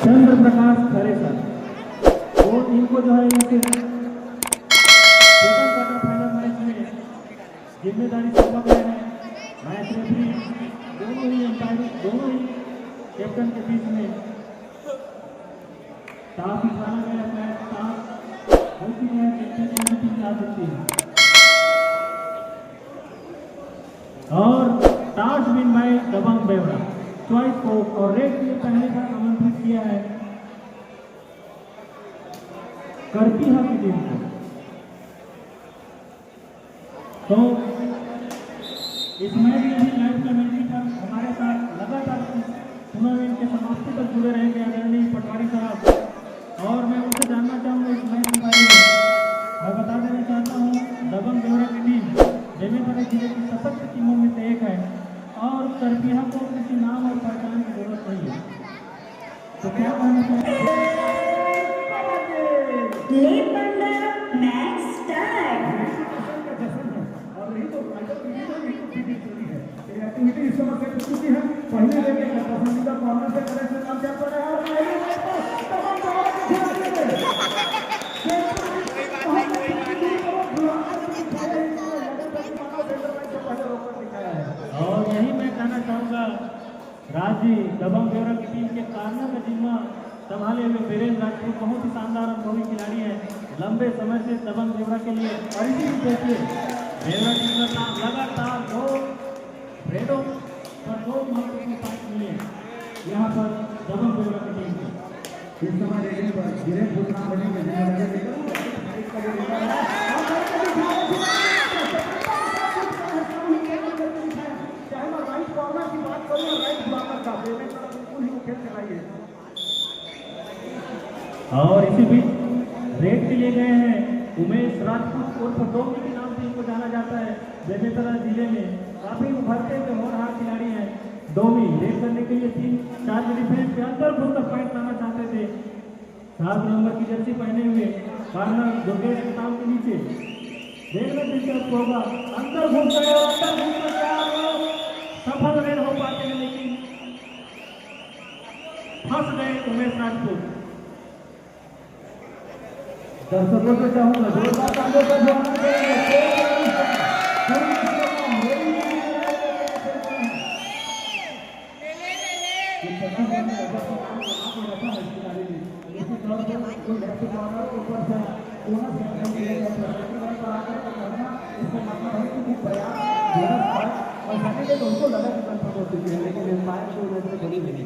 चंद्र प्रकाश खरे sir, वो इनको जो है इनके सेकंड क्वार्टर फाइनल मैच में जिम्मेदारी सौंपा गया है। मैच रेफरी दोनों ही अंपायरिंग दोनों ही कैप्टन के बीच में टॉस उठाना गया। मैच टॉस होती है, कैप्टन की टीम आ सकती है और टॉस विन बाय दबंग बेवड़ा। चॉइस को और रेड के लिए पहले बार आमंत्रित किया है करपीहा की टीम को। तो इस मैच में भी लाइव कमेंट्री पर हमारे साथ लगातार टूर्नामेंट के समाप्ति तक जुड़े रहेंगे आदरणीय पटवारी साहब, और मैं उनसे जानना चाहूँगा इस मैच के बारे में। मैं बता देना चाहता हूँ दबंग बेवड़ा की टीम बेमेतरा जिले की सशक्त टीमों में से एक है और करपीहा को किसी नाम और पहचान की जरूरत नहीं है। तो क्या कहना चाहिए? एक्टिविटी इस समय से चुकी है। पहले लेके पसंदीदा कॉर्नर से करे से काम चल रहा है और यही मैं कहना चाहूँगा राजी दबंग बेवड़ा की टीम के कार्नर का जिम्मा संभाले हुए वीरेंद्र राजपूत बहुत ही शानदार अनुभवी खिलाड़ी हैं। लंबे समय से दबंग बेवड़ा के लिए परिचित देखिए बेवड़ा टीम का लगातार दो रेडों पर दो महत्वपूर्ण पास मिले यहाँ पर दबंग बेवड़ा की टीम को। इस समय रेडिंग पर गिरे भूषण बनेंगे और इसी बीच रेड के लिए गए हैं उमेश राजपूत उर्फ डोमी के नाम से इनको जाना जाता है। बेमेतरा जिले में काफी उभरते हुए होनहार खिलाड़ी हैं। डोमी रेड करने के लिए 3-4 डिफेंस के अंदर घुसकर पॉइंट लाना चाहते थे। 7 नंबर की जर्सी पहने हुए कार्नर दुर्गेश के नाम के नीचे देखना दिलचस्प होगा। अंदर घुस गए और अंदर घुसकर सफल रेड हो पाते हैं, लेकिन फंस गए उमेश राजपूत। दर्शकों से चाहूंगा जोरदार तालियों से स्वागत उनको लगा कि कंफर्ट हो चुकी है, लेकिन एम्पायर को वैसे बड़ी मिली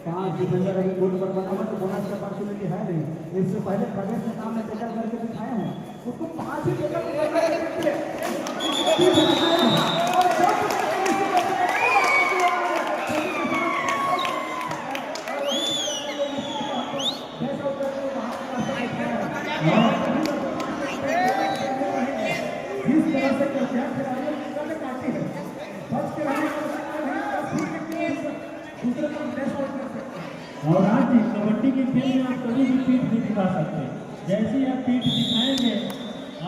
5 डिफेंडर अभी गोल पर बना हुआ तो बोनस का पॉसिबिलिटी है नहीं। इससे पहले प्रवेश के सामने टैकल करके दिखाए हैं उसको 5 ही टैकल और आज कबड्डी के खेल में आप कभी भी पीठ नहीं दिखा सकते। जैसे ही आप पीठ दिखाएंगे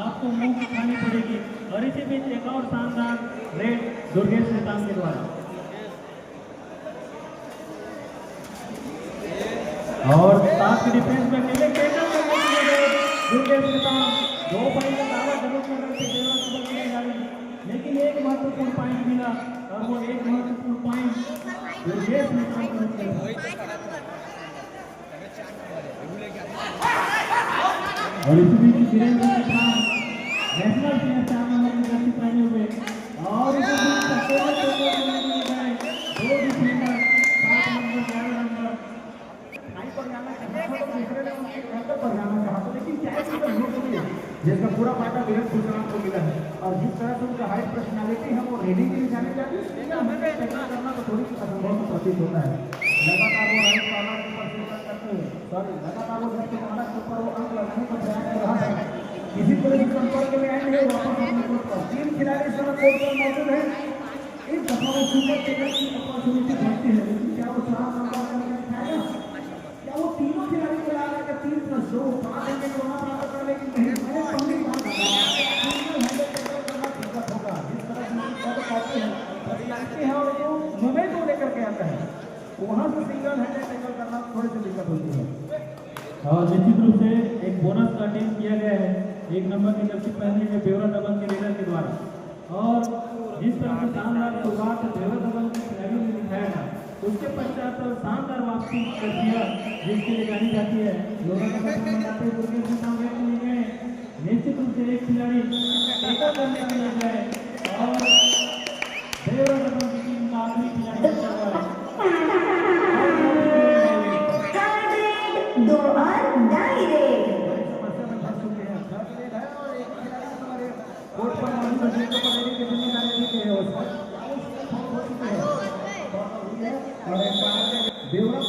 आपको मुंह की खानी पड़ेगी। और इसी बीच एक और शानदार रेड दुर्गेश नेताम के द्वारा और 7 की डिफेंस में अकेले दुर्गेश नेताम 2 पॉइंट का दावा जरूर कर रहे थे लेकिन एक महत्वपूर्ण पॉइंट मिला और वो एक महत्वपूर्ण पॉइंट दुर्गेश नेताम को और इसी बीच वीरेंद्र के साथ नेशनल टीम 4 नंबर की जर्सी पहने हुए और इसी बीच अकेले दो डिफेंडर 7 नंबर 11 नंबर हाई पर जाना चाहता तो दूसरे ने उनके एंकर पर जाना चाहता, लेकिन क्या जिसका पूरा फायदा विराट भूषण को मिला है। और जिस तरह से उनका हाइट पर्सनालिटी है वो रेडिंग के लिए जाने जाती है, हमें टैकल करना तो थोड़ी असंभव प्रतीत होता है। लगातार वो राइट कॉर्नर के ऊपर फिल्टर करते हुए लगातार वो जब कॉर्नर के ऊपर वो अंक लगाने का प्रयास कर रहा है। किसी तरह से संपर्क में आएंगे वापस अपने कोर्ट पर 3 खिलाड़ी इस समय कोर्ट पर मौजूद है। एक दफा वो सुपर टेकल की अपॉर्चुनिटी बनती है, लेकिन क्या वो 4 नंबर करके खाएगा? क्या वो तीनों खिलाड़ी को लगा कि 3+2 5 अंक को वहां प्राप्त कर लेकिन नहीं, मैंने पहली बार कहा करना दिक्कत होगा। जिस तरह से कहते हैं पर्सनालिटी है और जो मोमेंट को लेकर के आता है वहां से सिंगल हैंडेड टैकल करना थोड़ी सी दिक्कत होती है। और निश्चित रूप से एक बोनस का टीम किया गया है 1 नंबर की जर्सी पहनने में बेवरा दबंग के रेडर के द्वारा। और जिस तरह से शानदार शुरुआत बेवरा दबंग की खिलाड़ियों ने दिखाया था, उसके पश्चात शानदार वापसी कर दिया जिसके लिए जानी जाती है लोरा का पत्र बनाते हुए के सामने लिए गए। निश्चित रूप से एक खिलाड़ी टेका करने के लिए गए और बेवरा दबंग की टीम का आखिरी खिलाड़ी बचा हुआ है। दो और डायरेक्ट समस्या में फंस चुके हैं। थर्ड रेड है और एक खिलाड़ी हमारे कोर्ट पर मौजूद है जिनको पकड़ने की जिम्मेदारी दी गई है उसको हो चुके हैं और एक बेवरा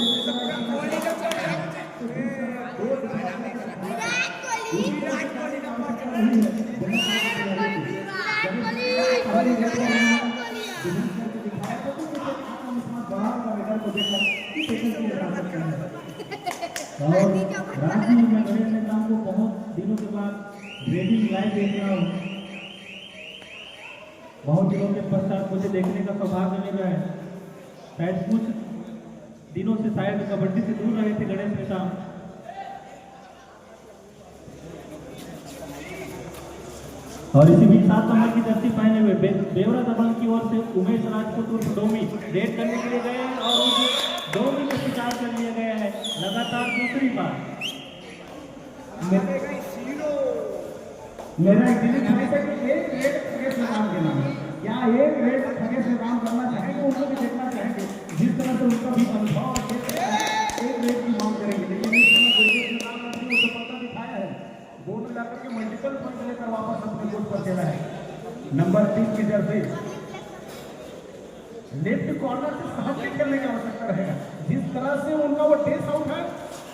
और राजनीति में गणेश नेता को बहुत दिनों के बाद रेडिंग लाइव देख रहा हूँ। बहुत दिनों के पश्चात मुझे देखने का सौभाग्य मिल रहा है। शायद कुछ दिनों से शायद कबड्डी से दूर रहे थे गणेश नेता। और इसी बीच 7 नंबर की जर्सी पहने हुए बेवरा दबंग की ओर से उमेश राजपूत उर्फ डोमी रेड करने के लिए गए हैं और उसे डोमी का शिकार कर लिया गया है लगातार दूसरी बार। मेरा एक दिली ख्वाहिश है कि एक रेड खगेश में काम देना है। क्या एक रेड खगेश में काम करना चाहेंगे, उनको भी देखना चाहेंगे जिस तरह से उनका भी अनुभव और एक रेड की मांग करेंगे। लेकिन इस समय खगेश में काम करने को सफलता दिखाया है। बोर्ड जाकर के मल्टीपल पॉइंट लेकर वापस अपने कोर्ट पर खेला है। नंबर 3 की जर्सी लेफ्ट कॉर्नर से सहज खेलने की आवश्यकता रहेगा। जिस तरह से उनका वो टेस्ट आउट है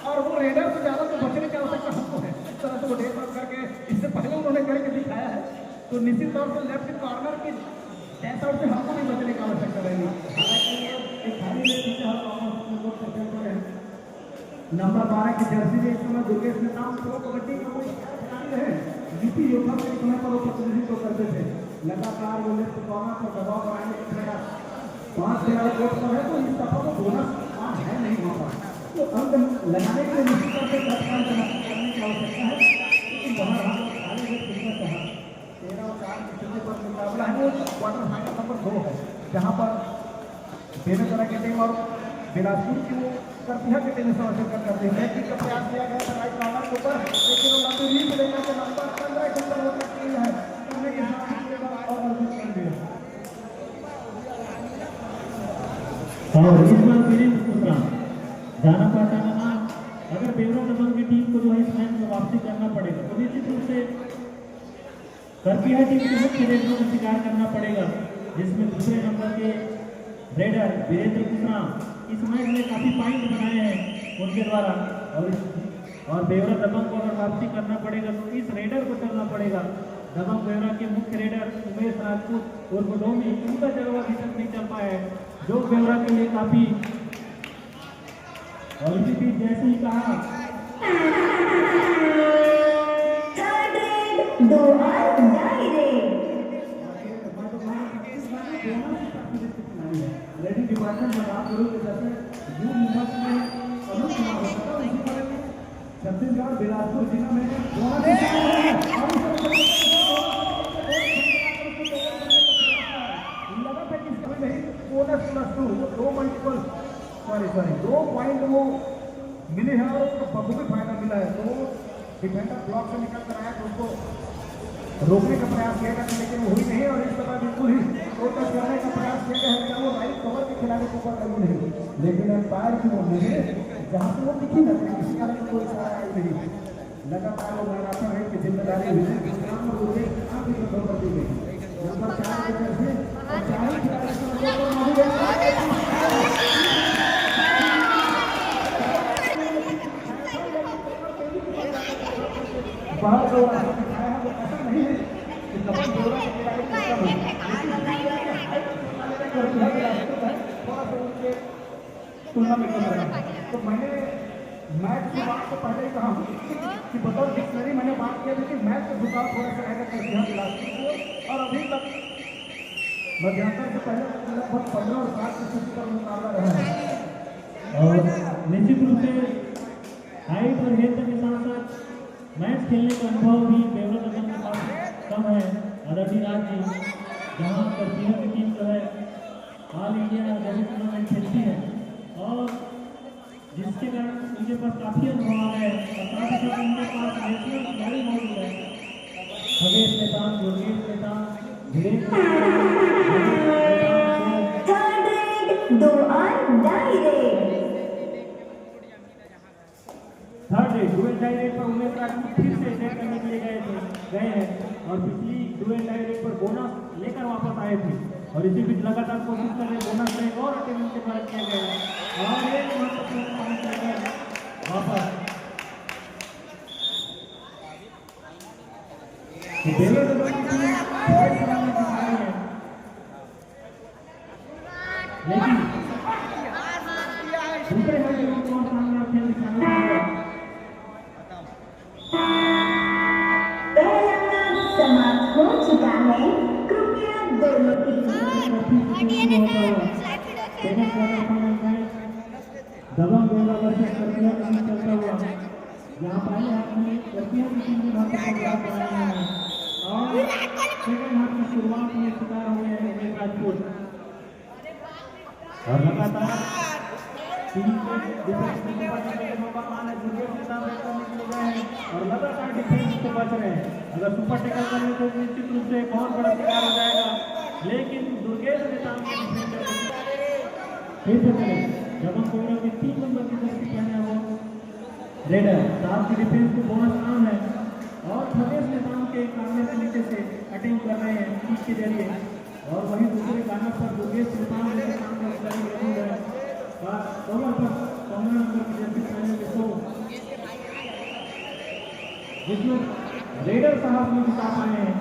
और वो रेडर से ज्यादा तो बचने की आवश्यकता हमको है। इस तरह से वो टेस्ट आउट करके इससे पहले उन्होंने करके दिखाया है, तो निश्चित तौर से लेफ्ट कॉर्नर की टेस्ट आउट से हमको भी बचने की आवश्यकता रहेगी। नंबर 12 की जर्सी में इस समय दुर्गेश नेता प्रो कबड्डी का कोई खिलाड़ी है जीपी योद्धा के समय पर वो प्रतिनिधित्व करते थे। लगातार वो लेफ्ट कॉर्नर पर दबाव बनाने की प्रयास 5 खिलाड़ी कोर्ट पर है, तो इस दफा तो बोनस है नहीं वहाँ पर, तो अंक लगाने के लिए निश्चित तौर से करने की आवश्यकता है। लेकिन बाहर हम खाली में खेलना चाहा 13 और 4 की स्थिति पर मुकाबला है। वो क्वार्टर फाइनल नंबर 2 है जहाँ पर बेमेतरा की टीम और बिलासपुर की वो करतिहा की टीम समर्थन करते हैं। बैटिंग का प्रयास किया गया था राइट कॉर्नर के ऊपर, लेकिन वो लंबी रीच लेकर के नंबर 15 के ऊपर वो टीम है करने के साथ और अर्जित कर दिया। और इस बार वीरेंद्र कुशरा जाना पहचाना नाम। अगर बेवरा दबंग की टीम को जो है इस मैच में वापसी करना पड़ेगा तो निश्चित रूप से करतिहा टीम के मुख्य रेडरों को शिकार करना पड़ेगा, जिसमें दूसरे नंबर के रेडर वीरेंद्र कुशरा इस मैच में काफी पॉइंट बनाए हैं उनके द्वारा। और बेवरा दबंग को अगर वापसी करना पड़ेगा तो इस रेडर को चलना पड़ेगा। दबंग बेवरा के मुख्य रेडर उमेश राजपूत और डोमी उनका जगह अभी तक नहीं चल पाया है, जो बेवरा के लिए काफी। और इसी बीच जैसे ही कहा रेडी डिपार्टमेंट में बात करूँ तो जैसे यू मूवमेंट में अनु कुमार होता है, उसी बारे में छत्तीसगढ़ बिलासपुर जिला में दो पॉइंट वो मिले हैं और उसको बखूबी फायदा मिला है। तो डिफेंडर ब्लॉक से निकल कर आया तो उसको रोकने का प्रयास किया गया, लेकिन वो हुई नहीं। और इस तरह बिल्कुल ही टोटल करने का प्रयास किया गया है, वो राइट कवर के खिलाड़ी को ऊपर लगी नहीं, लेकिन एम्पायर की वो नहीं जहाँ से वो दिखी ना किसी कारण की कोई सहायता नहीं। लगातार वो मैराथन रेस की जिम्मेदारी हुई कर दी गई। नंबर 4 के जैसे और 4 खिलाड़ी बाहर जो दिखाया है वो ऐसा नहीं है कि कबड्डी बेवरा के खिलाड़ी कम है, थोड़ा सा उनके तुलना में कम रहा। तो मैंने मैच की बात तो पहले ही कहा कि बतौर डिक्शनरी मैंने बात किया थी कि मैच का झुकाव थोड़ा सा रहेगा करतिहा बिलासपुर को। और अभी तक मध्यांतर से पहले लगभग 15 और 7 की स्थिति पर मुकाबला रहा है। और निश्चित रूप से हाइट और फिजिकल हेल्थ के साथ साथ मैच खेलने का अनुभव भी बेवरत अजम के पास कम है। अदरटी राज्य जहाँ तरबियत की टीम जो है ऑल इंडिया जैसे टूर्नामेंट खेलती है और जिसके कारण उनके पास काफ़ी अनुभव आ रहा है और साथ ही साथ उनके पास नेशनल खिलाड़ी मौजूद है। खगेश नेतान, योगेश नेतान, थर्ड डुएल डायरेक्ट पर उमेश राजपूत फिर से अटैक करने के लिए गए हैं और पिछली डुएल डायरेक्ट पर बोनस लेकर वापस आए थे और इसी बीच लगातार कोशिश कर रहे बोनस में और अटेम्प्ट के द्वारा किया गया है और एक महत्वपूर्ण पॉइंट लेकर वापस लेकिन दूसरे हमें कौन सामने खेल दिखाना है। समाप्त हो चुका है, कृपया दोनों दबंग गोला वर्सेस करपिया का मैच चलता हुआ यहाँ पहले हाथ में करपिया की टीम ने भारत को खिलाफ बनाया है और सेकंड हाफ की शुरुआत में शिकार हुए हैं उमेश राजपूत और लगातार टीम के डिफेंस में पकड़ने का मौका माना जुर्गेश के सामने करने के लिए गए हैं और लगातार डिफेंस से बच रहे हैं। अगर सुपर टैकल करने तो निश्चित रूप से बहुत बड़ा शिकार हो जाएगा लेकिन दुर्गेश के सामने फिर से चले जबन कोयरा के 3 नंबर की जर्सी पहने हुए रेडर साथ की डिफेंस को बोनस आम है और खगेश नेतान के कामने से नीचे से अटैक कर रहे हैं किक के जरिए और वहीं दूसरे कार्नर पर दुर्गेश नेतान के सामने खिलाड़ी मौजूद है और कवर पर 15 नंबर की जर्सी पहने हुए जिसमें रेडर साहब भी जिता पाए हैं।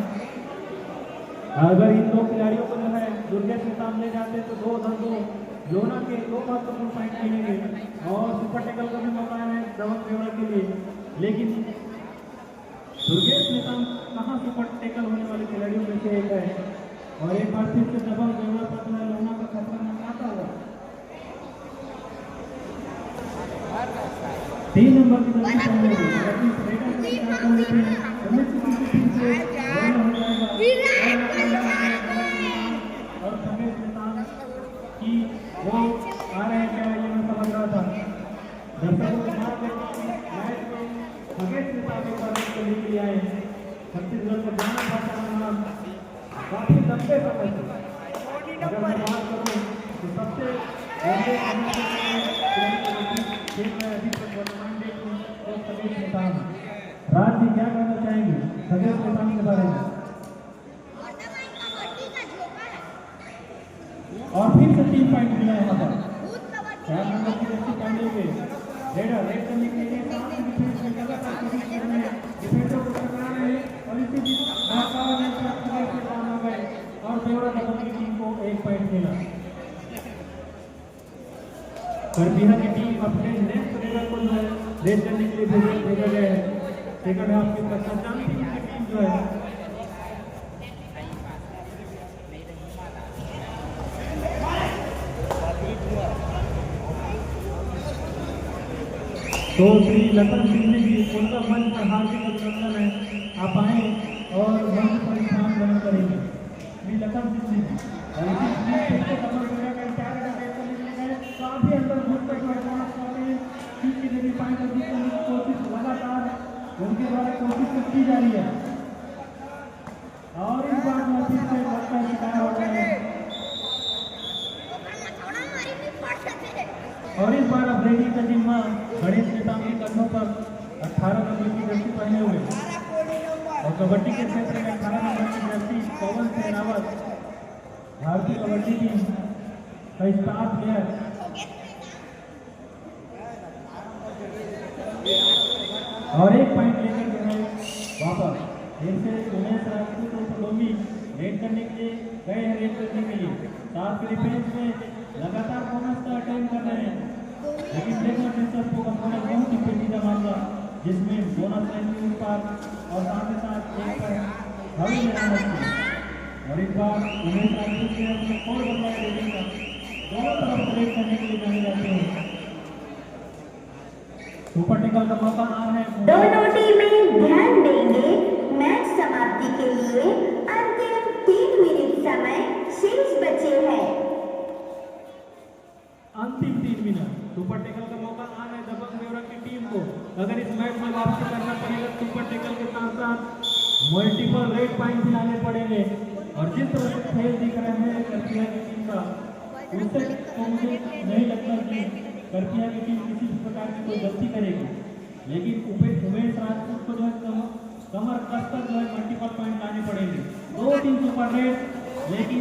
अगर इन दो खिलाड़ियों को जो है दुर्गेश नेतान ले जाते तो 2-2 लोना के 2 महत्वपूर्ण पॉइंट मिलेंगे और सुपर टैकल का भी मौका है दबंग गोला के लिए लेकिन दुर्गेश नेतान कहाँ सुपर टैकल होने वाले खिलाड़ियों में से एक है और एक बार फिर से दबंग गोला पर जो है लोना का खतरा मंगाता हुआ 3 नंबर की जर्सी पहने हुए रेडर से स्टार्ट कर लेते हैं उमेश की टीम से और खगेश नेतान की वो आ रहे हैं क्या ये मैं समझ रहा था दर्शकों को मार देकर मैच में खगेश नेतान के बारे में लेके लिए आए छत्तीसगढ़ को जाना पड़ता है काफी लंबे समय से अगर मैं बात करूँ तो सबसे लंबे खगेश नेतान राज जी क्या कहना चाहेंगे खगेश नेतान के बारे में और फिर से 3 पॉइंट मिला यहाँ पर 4 नंबर की जर्सी पहने हुए रेडर रेड करने के लिए सामने डिफेंस में लगातार कोशिश कर रहे हैं डिफेंसर को टकरा रहे हैं और इसी बीच ढाका ने खगेश नेतान आ गए और बेवड़ा दबंग की टीम को 1 पॉइंट मिला। करपिया की टीम अपने नेक्स्ट रेडर को जो है रेड करने के लिए भेजा गया है सेकंड हाफ के पश्चात की टीम जो है तो श्री लखन सिंह ने भी उनका मंच पर हार्दिक अभिनंदन है आप आए और मंच पर स्थान ग्रहण करेंगे श्री लखन सिंह जी और इसी कमर गोला का इंतजार करने के लिए काफी अंदर घुस कर बोनस पाते हैं टीम के लिए पॉइंट करने की कोशिश लगातार उनके द्वारा कोशिश की जा रही है और इस बार फिर से बल का शिकार हो रहे हैं और इस बार अब रेडी का जिम्मा गणेश नेतान के कंधों पर 18 नंबर की जर्सी पहने हुए और कबड्डी के क्षेत्र में 18 नंबर की जर्सी पवन सेनावत भारतीय कबड्डी टीम का स्टार प्लेयर और 1 पॉइंट लेकर जो है वापस फिर से उमेश राजपूत और पलोमी रेड करने के लिए गए हैं रेड करने के लिए साथ के डिफेंस में लगातार बोनस का अटेम्प्ट कर रहे हैं लेकिन देखना टेंसर को कंपोनेंट बहुत ही पेचीदा मामला जिसमें बोनस लाइन के ऊपर और साथ ही साथ एक पर हवा में आना चाहिए और इस बार उमेश राजपूत ने अपने और बदलाव देने का दोनों तरफ रेड करने के लिए जाने जाते हैं सुपर टेकल का मौका आ रहा है। दोनों टीमें ध्यान देंगे। मैच समाप्ति के लिए अंतिम 3 मिनट समय शेष बचे हैं। अंतिम 3 मिनट सुपर टेकल का मौका आ रहा है दबंग बेवरा की टीम को। अगर इस मैच में वापसी करना पड़ेगा सुपर टेकल के साथ साथ मल्टीपल रेड पॉइंट दिलाने पड़ेंगे। और जिस तरह से खेल दिख रहे हैं करपिया की टीम का, उससे तो मुझे नहीं लगता कि करपिया की टीम किसी भी प्रकार की कोई गलती करेगी। लेकिन उमेश राजपूत को जो है कमर कसकर जो है मल्टीपल पॉइंट लाने पड़ेंगे। 2-3 सुपर रेड, लेकिन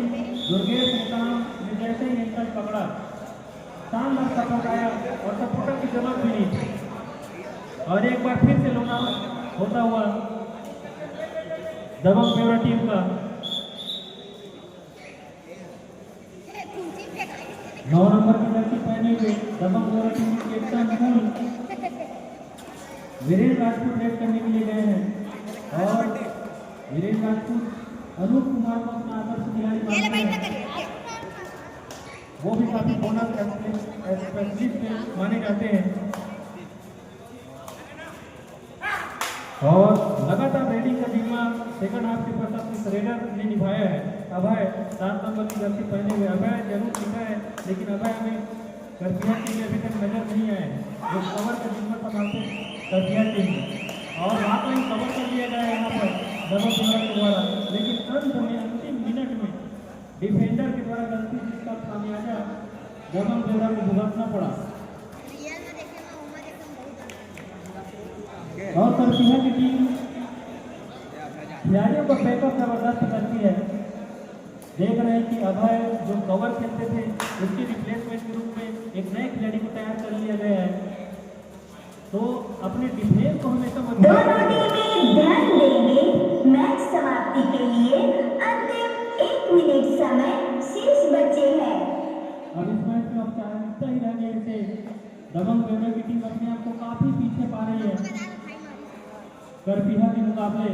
दुर्गेश मुकाम ने जैसे ही एंकल पकड़ा शानदार सपोर्ट आया और सपोर्टर की जरूरत भी नहीं थी। और एक बार फिर से लॉक आउट होता हुआ दबंग बेवरा टीम का 9 नंबर की जर्सी पहने हुए दबंग बेवरा टीम के कैप्टन वीरेंद्र राजपूत रेड करने के लिए गए हैं। और वीरेंद्र राजपूत अनूप कुमार को अपना आदर्श खिलाड़ी मानते हैं। वो भी काफी बोनस स्पेशलिस्ट माने जाते हैं। और लगातार रेडिंग का जिम्मा सेकंड हाफ के पश्चात इस रेडर ने निभाया है। अभय 7 नंबर की जर्सी पहने हुए अभय जरूर दिखा है, लेकिन अभय हमें करपिया टीम में अभी तक नजर नहीं आए हैं जो कवर का जिम्मा संभालते करपिया टीम में। और रात में कवर कर लिया गया यहाँ पर दबंग बेवरा के द्वारा, लेकिन अंत में अंतिम मिनट में डिफेंडर के द्वारा गलती जिसका खामियाजा दबंग बेवरा को भुगतना पड़ा। और करपिया की टीम खिलाड़ियों को बैकअप जबरदस्त करती है। देख रहे हैं कि अभय जो कवर खेलते थे उसकी रिप्लेसमेंट के रूप में एक नए खिलाड़ी को तैयार कर लिया गया है। तो अपने डिफेंस को हमेशा दोनों टीमें ध्यान देंगे। मैच समाप्ति के लिए अंतिम 1 मिनट समय शेष बचे हैं। अब इस मैच में औपचारिकता ही रह गई से दबंग बेवरा की टीम अपने आप को काफी पीछे पा रही है करपिया के मुकाबले।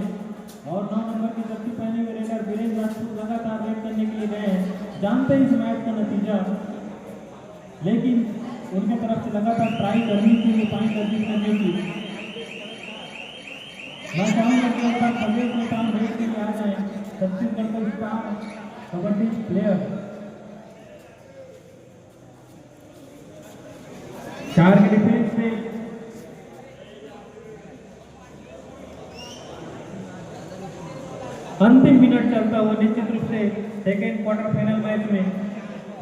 और 9 नंबर की जर्सी पहने हुए रेडर वीरेंद्र राजपूत लगातार रेड करने के लिए गए हैं, जानते हैं इस मैच का नतीजा, लेकिन उनके तरफ से लगातार ट्राई करनी थी पॉइंट अर्जित करने की। मैं चाहूँगा कि एक बार प्रदेश में काम रेड के लिए आ जाए छत्तीसगढ़ का स्टार कबड्डी प्लेयर 4 के डिफेंस से अंतिम मिनट चलता हुआ निश्चित रूप से सेकेंड क्वार्टर फाइनल मैच में।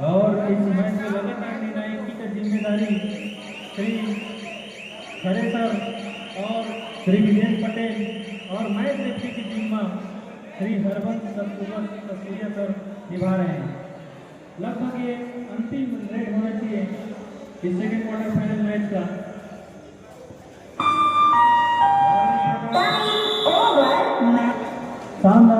और इस मैच में लगातार निर्णायकी का जिम्मेदारी श्री खरे सर और श्री विजय पटेल और मैच रेफरी की जिम्मा श्री हरबंस सूर्या सर निभा रहे हैं। लगभग ये अंतिम रेड होना चाहिए इस सेकेंड क्वार्टर फाइनल मैच का। Time over. शानदार